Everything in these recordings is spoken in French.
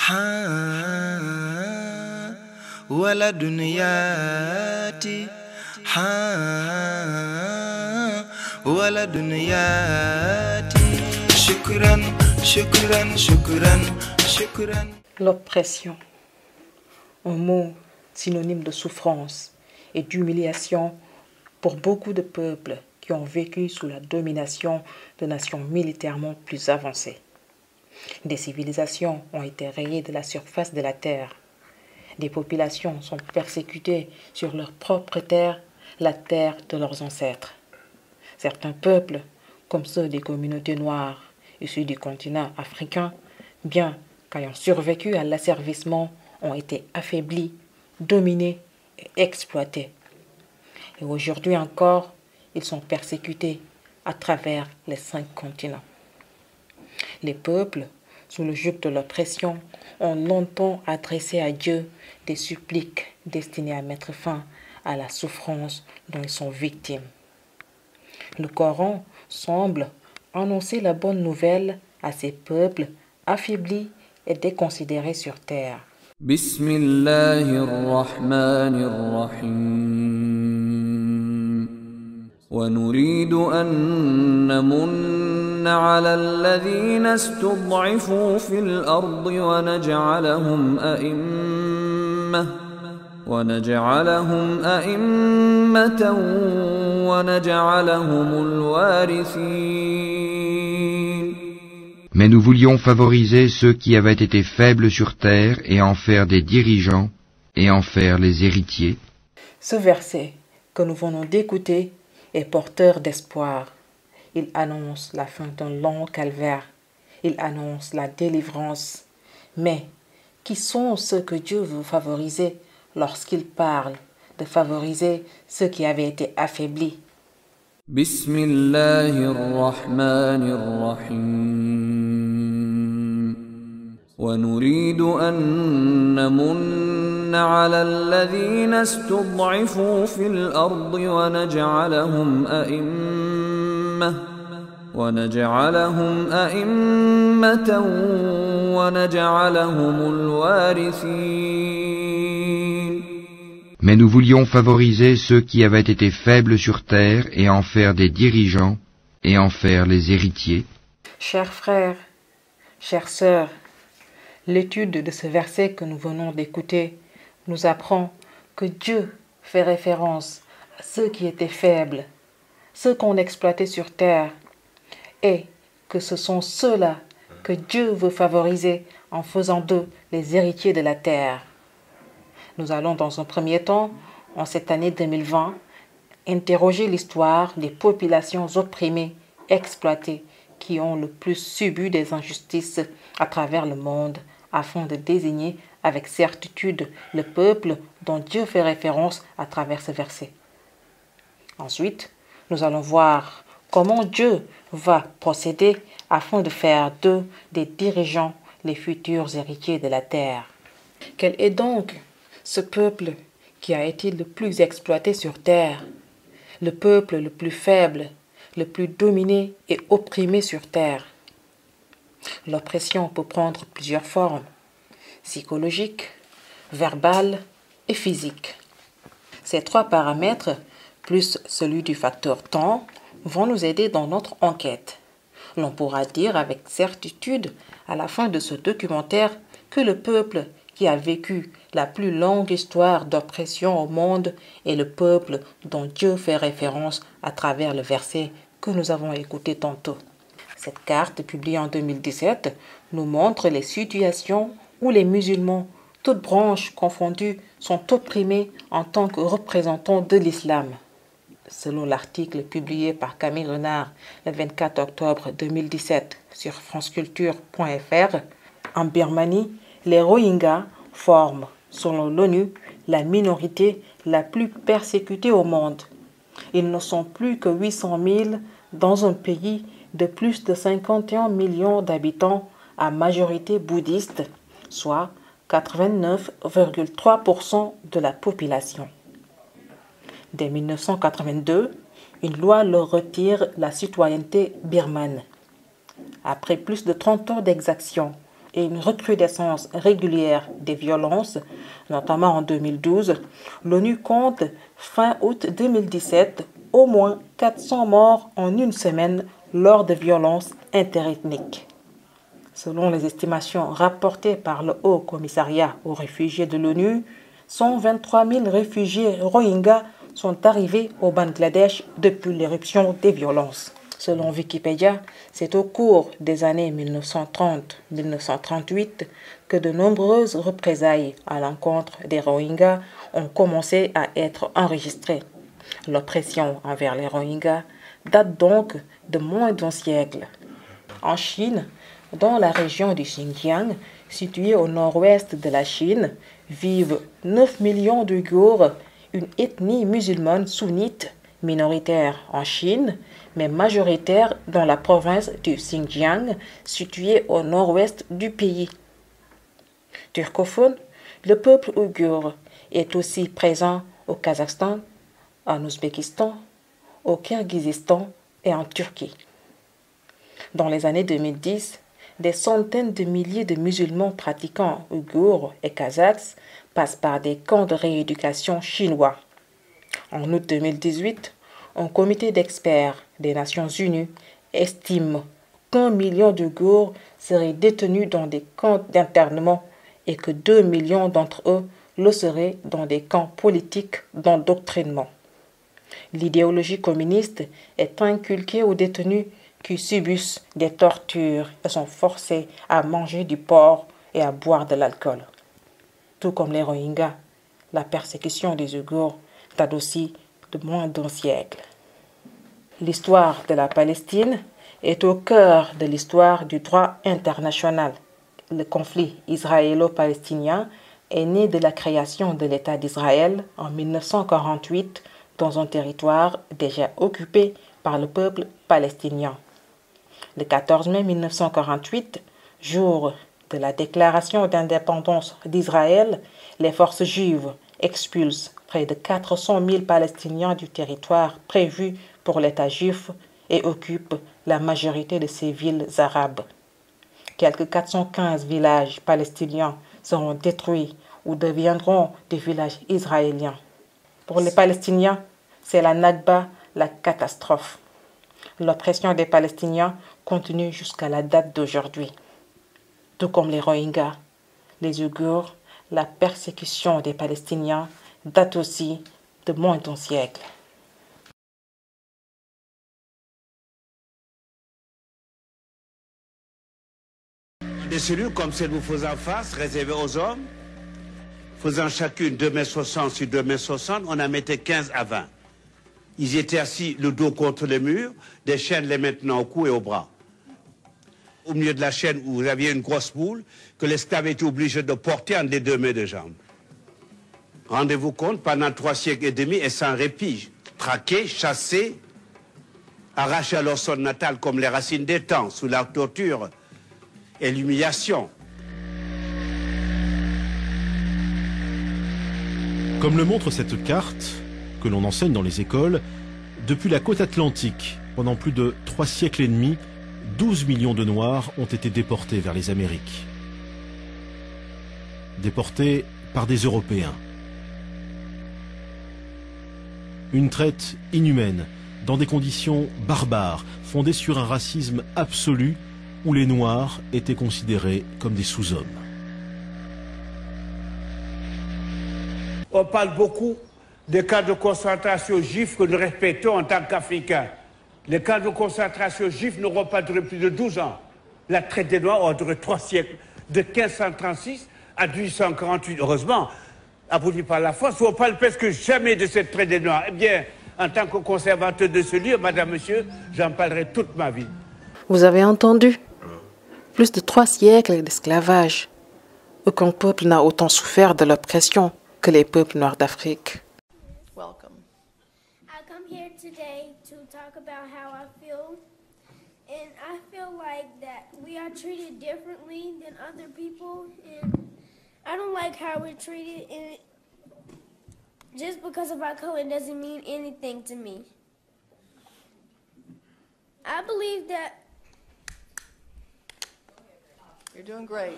ها ولد ياتي ها ولد ياتي شكرا شكرا شكرا شكرا. L'oppression, un mot synonyme de souffrance et d'humiliation pour beaucoup de peuples qui ont vécu sous la domination de nations militairement plus avancées. Des civilisations ont été rayées de la surface de la terre. Des populations sont persécutées sur leur propre terre, la terre de leurs ancêtres. Certains peuples, comme ceux des communautés noires issues du continent africain, bien qu'ayant survécu à l'asservissement, ont été affaiblis, dominés et exploités. Et aujourd'hui encore, ils sont persécutés à travers les 5 continents. Les peuples, sous le joug de l'oppression, ont longtemps adressé à Dieu des suppliques destinées à mettre fin à la souffrance dont ils sont victimes. Le Coran semble annoncer la bonne nouvelle à ces peuples affaiblis et déconsidérés sur terre. ونريد أن نمن على الذين استضعفوا في الأرض ونجعلهم أئمة ونجعلهم الوارثين. Mais nous voulions favoriser ceux qui avaient été faibles sur terre et en faire des dirigeants et en faire les héritiers. Ce verset que nous venons d'écouter est porteur d'espoir. Il annonce la fin d'un long calvaire. Il annonce la délivrance. Mais qui sont ceux que Dieu veut favoriser lorsqu'il parle de favoriser ceux qui avaient été affaiblis? ونريد أن نمن على الذين استضعفوا في الأرض ونجعلهم أئمة ونجعلهم الوارثين. Mais nous voulions favoriser ceux qui avaient été faibles sur terre et en faire des dirigeants et en faire les héritiers. Chers frères, chères sœurs, l'étude de ce verset que nous venons d'écouter nous apprend que Dieu fait référence à ceux qui étaient faibles, ceux qu'on exploitait sur terre, et que ce sont ceux-là que Dieu veut favoriser en faisant d'eux les héritiers de la terre. Nous allons dans un premier temps, en cette année 2020, interroger l'histoire des populations opprimées, exploitées, qui ont le plus subi des injustices à travers le monde, afin de désigner avec certitude le peuple dont Dieu fait référence à travers ce verset. Ensuite, nous allons voir comment Dieu va procéder afin de faire d'eux des dirigeants, les futurs héritiers de la terre. Quel est donc ce peuple qui a été le plus exploité sur terre, le peuple le plus faible, le plus dominé et opprimé sur terre? L'oppression peut prendre plusieurs formes, psychologiques, verbales et physiques. Ces 3 paramètres, plus celui du facteur temps, vont nous aider dans notre enquête. L'on pourra dire avec certitude à la fin de ce documentaire que le peuple qui a vécu la plus longue histoire d'oppression au monde est le peuple dont Dieu fait référence à travers le verset que nous avons écouté tantôt. Cette carte, publiée en 2017, nous montre les situations où les musulmans, toutes branches confondues, sont opprimés en tant que représentants de l'islam. Selon l'article publié par Camille Renard le 24 octobre 2017 sur franceculture.fr, en Birmanie, les Rohingyas forment, selon l'ONU, la minorité la plus persécutée au monde. Ils ne sont plus que 800 000 dans un pays de plus de 51 millions d'habitants à majorité bouddhiste, soit 89,3% de la population. Dès 1982, une loi leur retire la citoyenneté birmane. Après plus de 30 ans d'exaction, et une recrudescence régulière des violences, notamment en 2012, l'ONU compte fin août 2017 au moins 400 morts en une semaine lors de violences interethniques. Selon les estimations rapportées par le Haut Commissariat aux réfugiés de l'ONU, 123 000 réfugiés Rohingyas sont arrivés au Bangladesh depuis l'éruption des violences. Selon Wikipédia, c'est au cours des années 1930-1938 que de nombreuses représailles à l'encontre des Rohingyas ont commencé à être enregistrées. L'oppression envers les Rohingyas date donc de moins d'un siècle. En Chine, dans la région du Xinjiang, située au nord-ouest de la Chine, vivent 9 millions d'Ouïghours, une ethnie musulmane sunnite minoritaire en Chine, mais majoritaire dans la province du Xinjiang, située au nord-ouest du pays. Turcophone, le peuple ouïghour est aussi présent au Kazakhstan, en Ouzbékistan, au Kirghizistan et en Turquie. Dans les années 2010, des centaines de milliers de musulmans pratiquants ouïghours et kazakhs passent par des camps de rééducation chinois. En août 2018, un comité d'experts des Nations Unies estime qu'1 million d'Ouïghours seraient détenus dans des camps d'internement et que 2 millions d'entre eux le seraient dans des camps politiques d'endoctrinement. L'idéologie communiste est inculquée aux détenus qui subissent des tortures et sont forcés à manger du porc et à boire de l'alcool. Tout comme les Rohingyas, la persécution des Ouïghours date aussi de moins d'un siècle. L'histoire de la Palestine est au cœur de l'histoire du droit international. Le conflit israélo-palestinien est né de la création de l'État d'Israël en 1948 dans un territoire déjà occupé par le peuple palestinien. Le 14 mai 1948, jour de la déclaration d'indépendance d'Israël, les forces juives expulsent près de 400 000 Palestiniens du territoire prévu pour l'État juif et occupent la majorité de ces villes arabes. Quelques 415 villages palestiniens seront détruits ou deviendront des villages israéliens. Pour les Palestiniens, c'est la Nakba, la catastrophe. L'oppression des Palestiniens continue jusqu'à la date d'aujourd'hui. Tout comme les Rohingyas, les Ouïghours, la persécution des Palestiniens date aussi de moins d'un siècle. Des cellules comme celle vous faisant face, réservées aux hommes, faisant chacune 2,60 m sur 2,60 m, on en mettait 15 à 20. Ils étaient assis le dos contre le mur, des chaînes les maintenant au cou et au bras. Au milieu de la chaîne où vous aviez une grosse boule que l'esclave était obligé de porter entre les deux mains de jambes. Rendez-vous compte, pendant 3 siècles et demi et sans répit, traqués, chassés, arrachés à leur sol natal comme les racines des temps, sous la torture et l'humiliation. Comme le montre cette carte, que l'on enseigne dans les écoles, depuis la côte atlantique, pendant plus de 3 siècles et demi, 12 millions de Noirs ont été déportés vers les Amériques. Déportés par des Européens. Une traite inhumaine, dans des conditions barbares, fondées sur un racisme absolu, où les Noirs étaient considérés comme des sous-hommes. On parle beaucoup des camps de concentration juifs que nous respectons en tant qu'Africains. Les camps de concentration juifs n'auront pas duré plus de 12 ans. La traite des Noirs aura duré 3 siècles, de 1536 à 1848. Heureusement, aboli par la France, on parle presque jamais de cette traite des Noirs. Eh bien, en tant que conservateur de ce lieu, madame, monsieur, j'en parlerai toute ma vie. Vous avez entendu? Plus de 3 siècles d'esclavage. Aucun peuple n'a autant souffert de l'oppression que les peuples noirs d'Afrique. Welcome. I come here today to talk about how I feel, and I feel like that we are treated differently than other people, and I don't like how we're treated, and just because of our color doesn't mean anything to me. I believe that You're doing great.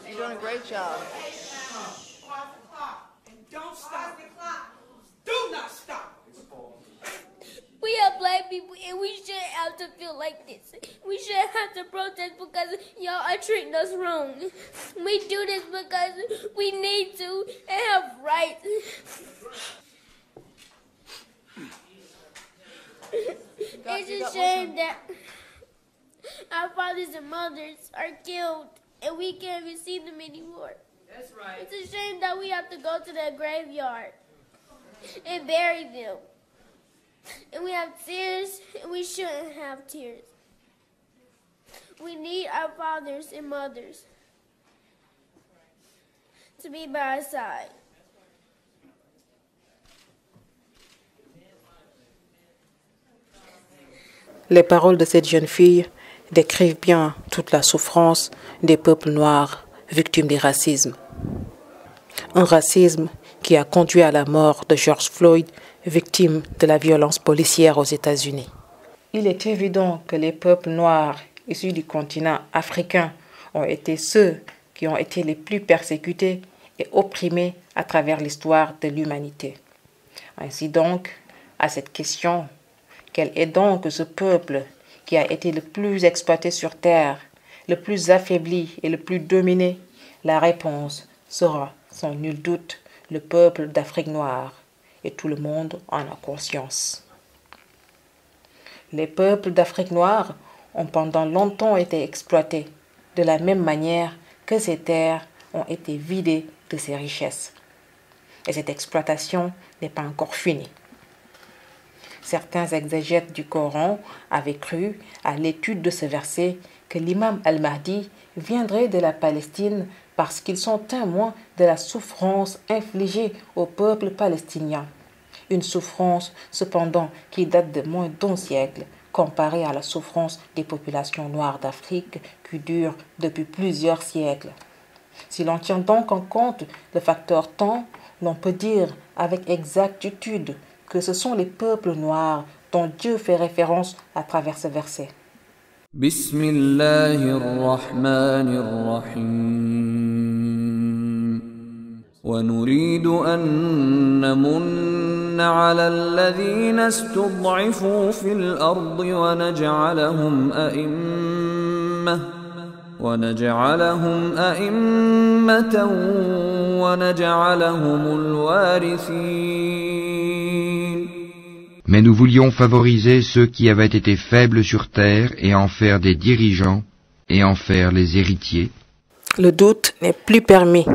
You're doing a great job. Don't stop. Do not stop. We are black people and we shouldn't have to feel like this. We shouldn't have to protest because y'all are treating us wrong. We do this because we need to and have rights. It's a shame that our fathers and mothers are killed and we can't even see them anymore. That's right. It's a shame that we have to go to the graveyard and bury them. And we have tears, and we shouldn't have tears. We need our fathers and mothers to be by our side. Les paroles de cette jeune fille décrivent bien toute la souffrance des peuples noirs victimes du racisme. Un racisme qui a conduit à la mort de George Floyd, victime de la violence policière aux États-Unis. Il est évident que les peuples noirs issus du continent africain ont été ceux qui ont été les plus persécutés et opprimés à travers l'histoire de l'humanité. Ainsi donc, à cette question, quel est donc ce peuple qui a été le plus exploité sur terre, le plus affaibli et le plus dominé? La réponse sera sans nul doute le peuple d'Afrique noire, et tout le monde en a conscience. Les peuples d'Afrique noire ont pendant longtemps été exploités, de la même manière que ces terres ont été vidées de ses richesses. Et cette exploitation n'est pas encore finie. Certains exégètes du Coran avaient cru, à l'étude de ce verset, que l'imam al-Mahdi viendrait de la Palestine parce qu'ils sont témoins de la souffrance infligée au peuple palestinien. Une souffrance, cependant, qui date de moins d'un siècle, comparée à la souffrance des populations noires d'Afrique qui dure depuis plusieurs siècles. Si l'on tient donc en compte le facteur temps, l'on peut dire avec exactitude que ce sont les peuples noirs dont Dieu fait référence à travers ce verset. ونريد أن نمن على الذين استضعفوا في الأرض ونجعلهم أئمة ونجعلهم الوارثين. Mais nous voulions favoriser ceux qui avaient été faibles sur terre et en faire des dirigeants et en faire les héritiers. Le doute n'est plus permis.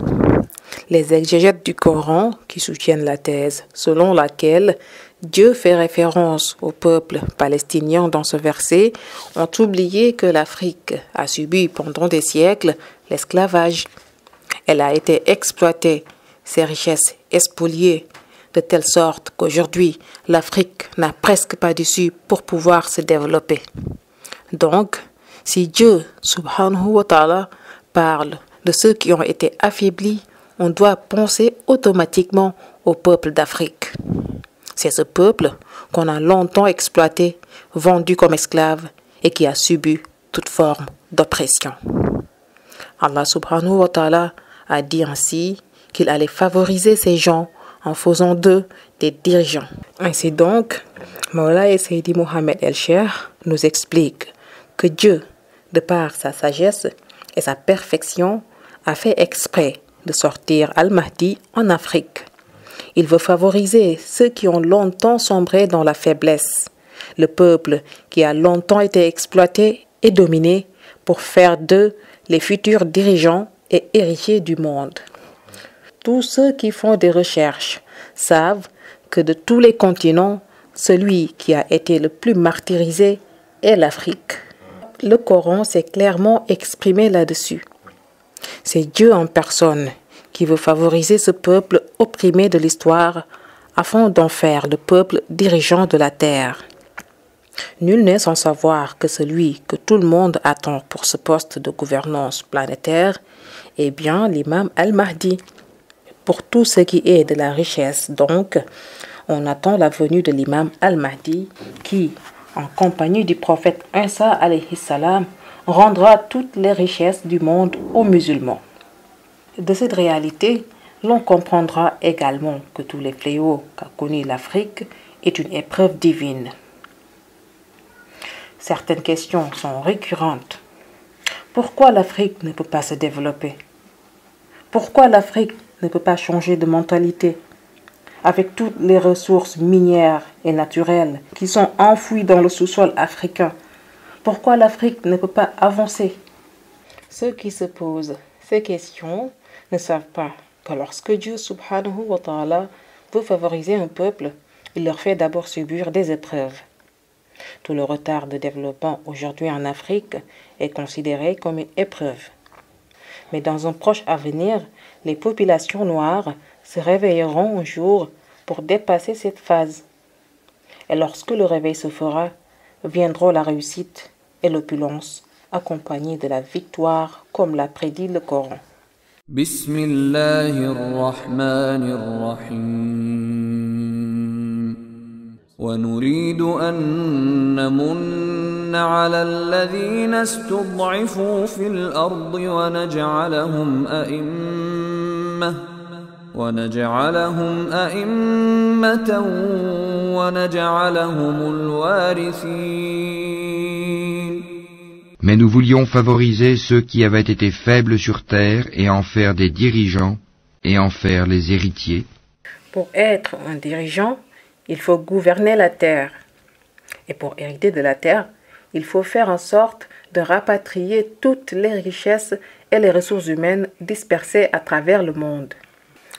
Les exégètes du Coran qui soutiennent la thèse selon laquelle Dieu fait référence au peuple palestinien dans ce verset ont oublié que l'Afrique a subi pendant des siècles l'esclavage. Elle a été exploitée, ses richesses spoliées, de telle sorte qu'aujourd'hui l'Afrique n'a presque pas d'issue pour pouvoir se développer. Donc, si Dieu, subhanahu wa ta'ala, parle de ceux qui ont été affaiblis, on doit penser automatiquement au peuple d'Afrique. C'est ce peuple qu'on a longtemps exploité, vendu comme esclave et qui a subi toute forme d'oppression. Allah subhanahu wa ta'ala a dit ainsi qu'il allait favoriser ces gens en faisant d'eux des dirigeants. Ainsi donc, Mawlaya Seydi Mohamed El-Cheikh nous explique que Dieu, de par sa sagesse et sa perfection, a fait exprès de sortir Al-Mahdi en Afrique. Il veut favoriser ceux qui ont longtemps sombré dans la faiblesse, le peuple qui a longtemps été exploité et dominé pour faire d'eux les futurs dirigeants et héritiers du monde. Tous ceux qui font des recherches savent que de tous les continents, celui qui a été le plus martyrisé est l'Afrique. Le Coran s'est clairement exprimé là-dessus. C'est Dieu en personne qui veut favoriser ce peuple opprimé de l'histoire afin d'en faire le peuple dirigeant de la terre. Nul n'est sans savoir que celui que tout le monde attend pour ce poste de gouvernance planétaire est bien l'imam al-Mahdi. Pour tout ce qui est de la richesse, donc, on attend la venue de l'imam al-Mahdi qui, en compagnie du prophète Isa alayhi salam, rendra toutes les richesses du monde aux musulmans. De cette réalité, l'on comprendra également que tous les fléaux qu'a connus l'Afrique est une épreuve divine. Certaines questions sont récurrentes. Pourquoi l'Afrique ne peut pas se développer? Pourquoi l'Afrique ne peut pas changer de mentalité? Avec toutes les ressources minières et naturelles qui sont enfouies dans le sous-sol africain, pourquoi l'Afrique ne peut pas avancer? Ceux qui se posent ces questions ne savent pas que lorsque Dieu subhanahu wa ta'ala veut favoriser un peuple, il leur fait d'abord subir des épreuves. Tout le retard de développement aujourd'hui en Afrique est considéré comme une épreuve. Mais dans un proche avenir, les populations noires se réveilleront un jour pour dépasser cette phase. Et lorsque le réveil se fera, viendront la réussite et l'opulence, accompagnées de la victoire, comme l'a prédit le Coran. ونريد أن نمن على الذين استضعفوا في الأرض ونجعلهم أئمة ونجعلهم الوارثين. Mais nous voulions favoriser ceux qui avaient été faibles sur terre et en faire des dirigeants et en faire les héritiers. Pour être un dirigeant, il faut gouverner la terre. Et pour hériter de la terre, il faut faire en sorte de rapatrier toutes les richesses et les ressources humaines dispersées à travers le monde.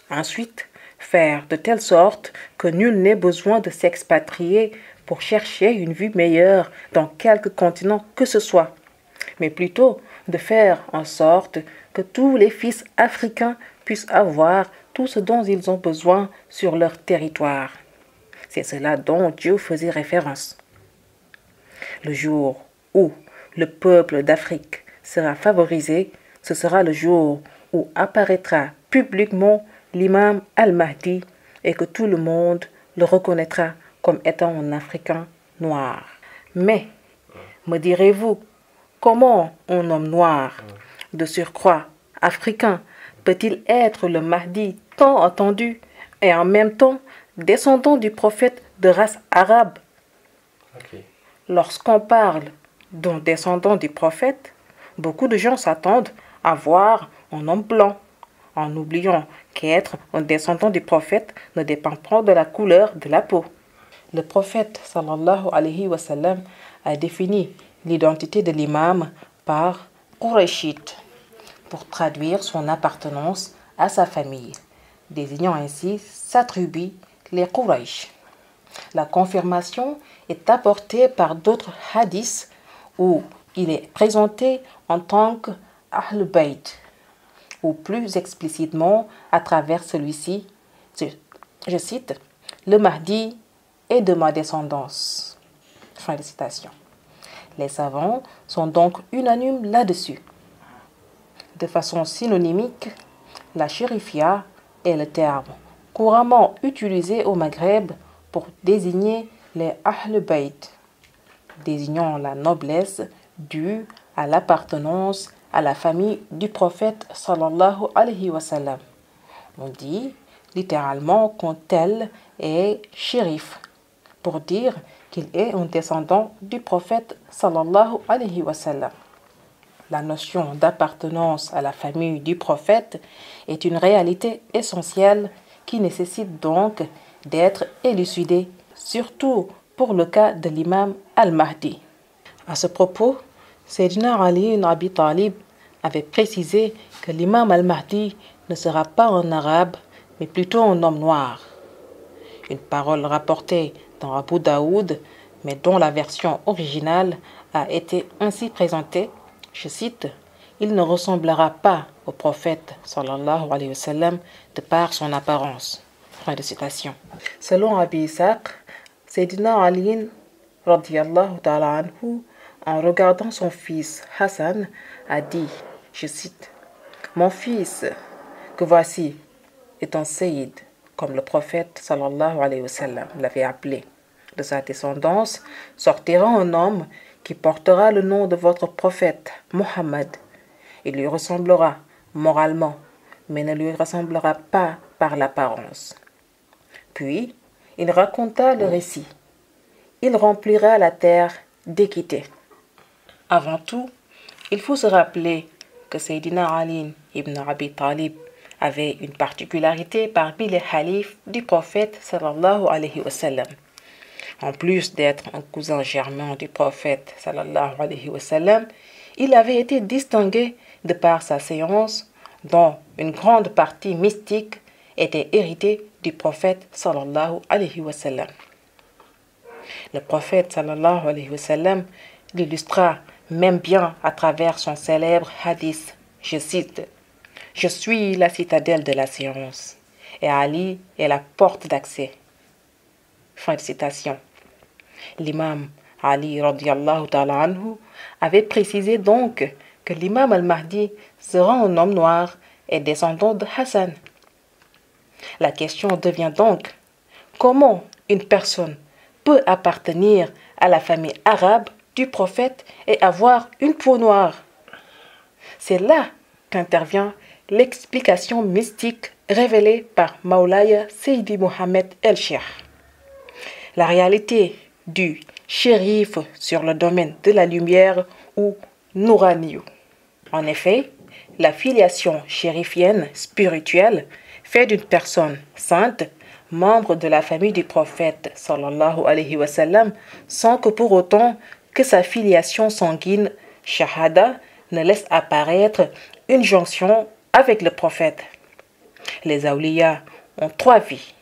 Ensuite, faire de telle sorte que nul n'ait besoin de s'expatrier pour chercher une vie meilleure dans quelque continent que ce soit, mais plutôt de faire en sorte que tous les fils africains puissent avoir tout ce dont ils ont besoin sur leur territoire. C'est cela dont Dieu faisait référence. Le jour où le peuple d'Afrique sera favorisé, ce sera le jour où apparaîtra publiquement l'imam al-Mahdi et que tout le monde le reconnaîtra comme étant un Africain noir. Mais, me direz-vous, comment un homme noir, de surcroît africain, peut-il être le Mahdi tant attendu et en même temps descendant du prophète de race arabe? Lorsqu'on parle d'un descendant du prophète, beaucoup de gens s'attendent à voir un homme blanc, en oubliant qu'être un descendant du prophète ne dépend pas de la couleur de la peau. Le prophète sallallahu alayhi wa sallam a défini l'identité de l'imam par Qurayshite pour traduire son appartenance à sa famille, désignant ainsi sa tribu, les Quraysh. La confirmation est apportée par d'autres hadiths où il est présenté en tant qu'Ahl Bayt, ou plus explicitement à travers celui-ci, je cite, « Le Mahdi est de ma descendance ». Fin de citation. Les savants sont donc unanimes là-dessus. De façon synonymique, la shérifia est le terme couramment utilisé au Maghreb pour désigner les Ahl Bayt, désignant la noblesse due à l'appartenance à la famille du prophète sallallahu alayhi wa sallam. On dit littéralement qu'un tel est shérif, pour dire qu'il est un descendant du prophète sallallahu alayhi wa sallam. La notion d'appartenance à la famille du prophète est une réalité essentielle qui nécessite donc d'être élucidée, surtout pour le cas de l'imam al-Mahdi. À ce propos, Sayyidina Ali ibn Abi Talib avait précisé que l'imam al-Mahdi ne sera pas un arabe, mais plutôt un homme noir. Une parole rapportée dans Abu Daoud, mais dont la version originale a été ainsi présentée, je cite, « Il ne ressemblera pas au prophète sallallahu alayhi wa sallam de par son apparence ». Fin de citation. Selon Abi Ishaq, Sayyidina Ali radiyallahu ta'ala anhu, en regardant son fils Hassan, a dit, je cite, « Mon fils, que voici, est un Sayyid, comme le prophète sallallahu alayhi wa sallam l'avait appelé. De sa descendance sortira un homme qui portera le nom de votre prophète, Mohammed. Il lui ressemblera moralement, mais ne lui ressemblera pas par l'apparence. Puis, il raconta le récit. Il remplira la terre d'équité. Avant tout, il faut se rappeler que Sayyidina Ali ibn Abi Talib avait une particularité parmi les khalifes du prophète sallallahu alayhi wa sallam. En plus d'être un cousin germain du prophète sallallahu alayhi wa sallam, il avait été distingué de par sa séance dont une grande partie mystique était héritée du prophète sallallahu alayhi wa sallam. Le prophète sallallahu alayhi wa sallam l'illustra même bien à travers son célèbre hadith. Je cite: « Je suis la citadelle de la science et Ali est la porte d'accès. » Fin de citation. L'imam Ali radiallahu ta'ala anhu avait précisé donc que l'imam al-Mahdi sera un homme noir et descendant de Hassan. La question devient donc: comment une personne peut appartenir à la famille arabe du prophète et avoir une peau noire? C'est là qu'intervient l'explication mystique révélée par Maulaya Seydi Mohamed El-Cheikh. La réalité du shérif sur le domaine de la lumière ou Nouraniyu. En effet, la filiation chérifienne spirituelle fait d'une personne sainte, membre de la famille du prophète sallallahu alayhi wa sallam, sans que pour autant que sa filiation sanguine, shahada, ne laisse apparaître une jonction avec le prophète. Les awliya ont 3 vies: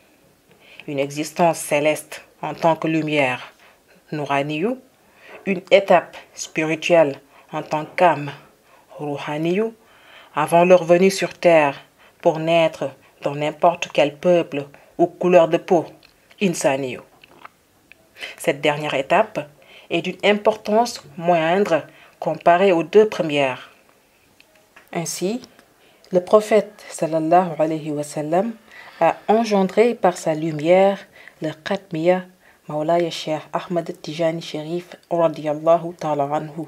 une existence céleste en tant que lumière, Nouraniyu, une étape spirituelle en tant qu'âme, Ruhaniyu, avant leur venue sur terre pour naître dans n'importe quel peuple ou couleur de peau, Insaniyu. Cette dernière étape est d'une importance moindre comparée aux 2 premières. Ainsi, le prophète sallallahu alayhi wa sallam a engendré par sa lumière le Khatmiya Maulaya Cheikh Ahmad Tijani Sherif radiyallahu ta'ala anhu,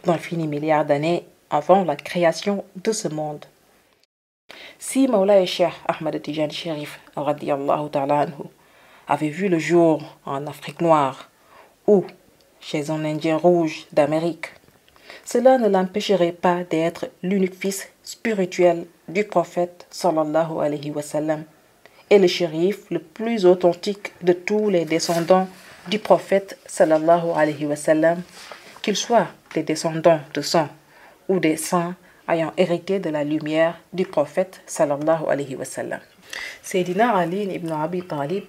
d'infinis milliards d'années avant la création de ce monde. Si Maulaya Cheikh Ahmad Tijani Sherif radiyallahu ta'ala anhu avait vu le jour en Afrique noire ou chez un Indien rouge d'Amérique, cela ne l'empêcherait pas d'être l'unique fils spirituel du prophète sallallahu alayhi wa sallam et le shérif le plus authentique de tous les descendants du prophète sallallahu alayhi wa sallam, qu'ils soient des descendants de sang ou des saints ayant hérité de la lumière du prophète sallallahu alayhi wa sallam. Sayyidina Ali ibn Abi Talib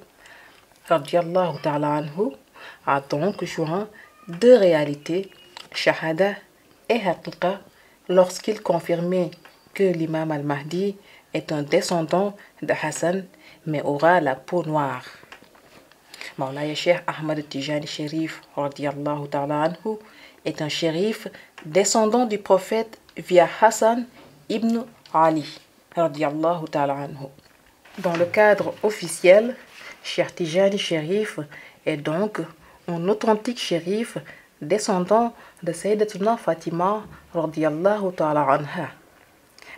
radiyallahu ta'ala anhu a donc joint 2 réalités, shahada et haqiqa, lorsqu'il confirmait que l'imam al-Mahdi est un descendant de Hassan mais aura la peau noire. Maulaya Cheikh Ahmad Tijani Sherif radiyallahu ta'ala anhu est un shérif descendant du prophète via Hassan ibn Ali radiyallahu ta'ala anhu. Dans le cadre officiel, Cheikh Tijani Sherif est donc un authentique shérif descendant de Sayyidatuna Fatima radiyallahu ta'ala anha.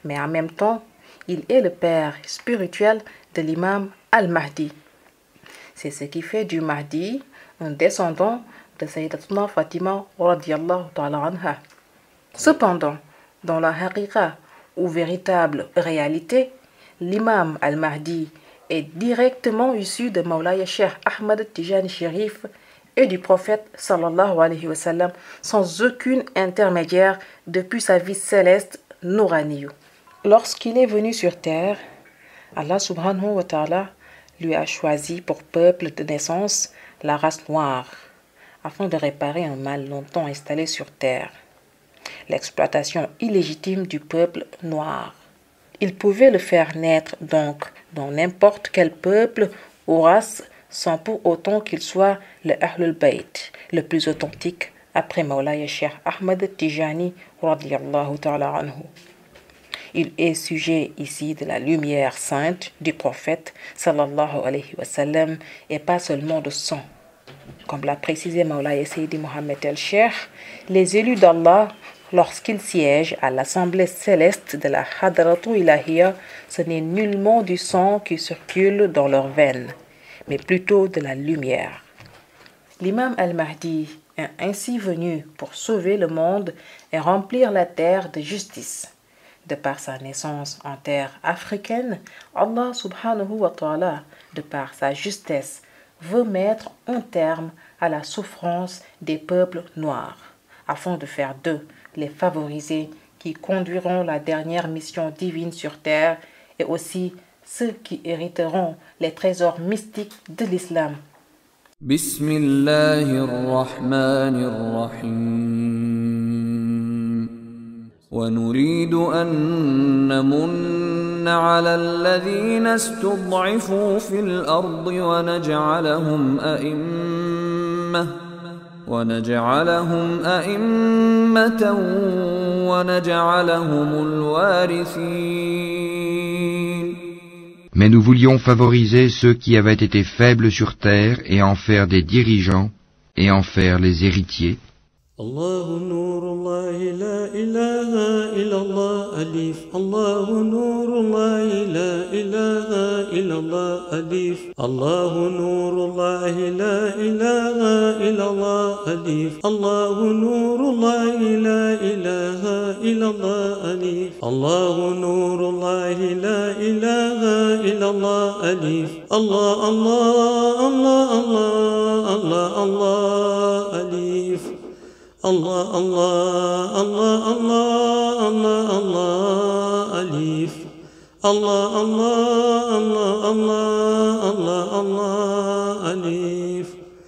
Mais en même temps, il est le père spirituel de l'imam al-Mahdi. C'est ce qui fait du Mahdi un descendant de Sayyidatuna Fatima radiyallahu ta'ala anha. Cependant, dans la haqiqa ou véritable réalité, l'imam al-Mahdi est directement issu de Maulaya Cheikh Ahmad Tijani Sherif et du prophète sallallahu alayhi wa sallam sans aucune intermédiaire depuis sa vie céleste Nouraniyu. Lorsqu'il est venu sur terre, Allah subhanahu wa ta'ala lui a choisi pour peuple de naissance la race noire afin de réparer un mal longtemps installé sur terre, l'exploitation illégitime du peuple noir. Il pouvait le faire naître donc dans n'importe quel peuple ou race sans pour autant qu'il soit le Ahlul Bayt, le plus authentique après Maulaya Cheikh Ahmad Tijani radiyallahu ta'ala anhu. Il est sujet ici de la lumière sainte du prophète sallallahu alayhi wa sallam et pas seulement de sang. Comme l'a précisé Maulaya Seydi Mohammed El-Cheikh, les élus d'Allah, lorsqu'ils siègent à l'assemblée céleste de la Hadratou Ilahiyya, ce n'est nullement du sang qui circule dans leurs veines, mais plutôt de la lumière. L'imam al-Mahdi est ainsi venu pour sauver le monde et remplir la terre de justice. De par sa naissance en terre africaine, Allah subhanahu wa ta'ala, de par sa justesse, veut mettre un terme à la souffrance des peuples noirs, afin de faire d'eux les favorisés qui conduiront la dernière mission divine sur terre et aussi ceux qui hériteront les trésors mystiques de l'islam. Bismillahirrahmanirrahim. ونريد أن نمن على الذين استضعفوا في الأرض ونجعلهم أئمة ونجعلهم الوارثين. Mais nous voulions favoriser ceux qui avaient été faibles sur terre et en faire des dirigeants et en faire les héritiers. الله نور الله لا إله إلا الله أليف الله نور الله لا إله إلا الله أليف الله نور الله لا إله إلا الله أليف الله نور الله لا إله إلا الله أليف الله نور الله لا إله إلا الله أليف الله الله الله الله الله الله أليف الله الله الله الله الله الله أليف الله الله الله الله الله الله أليف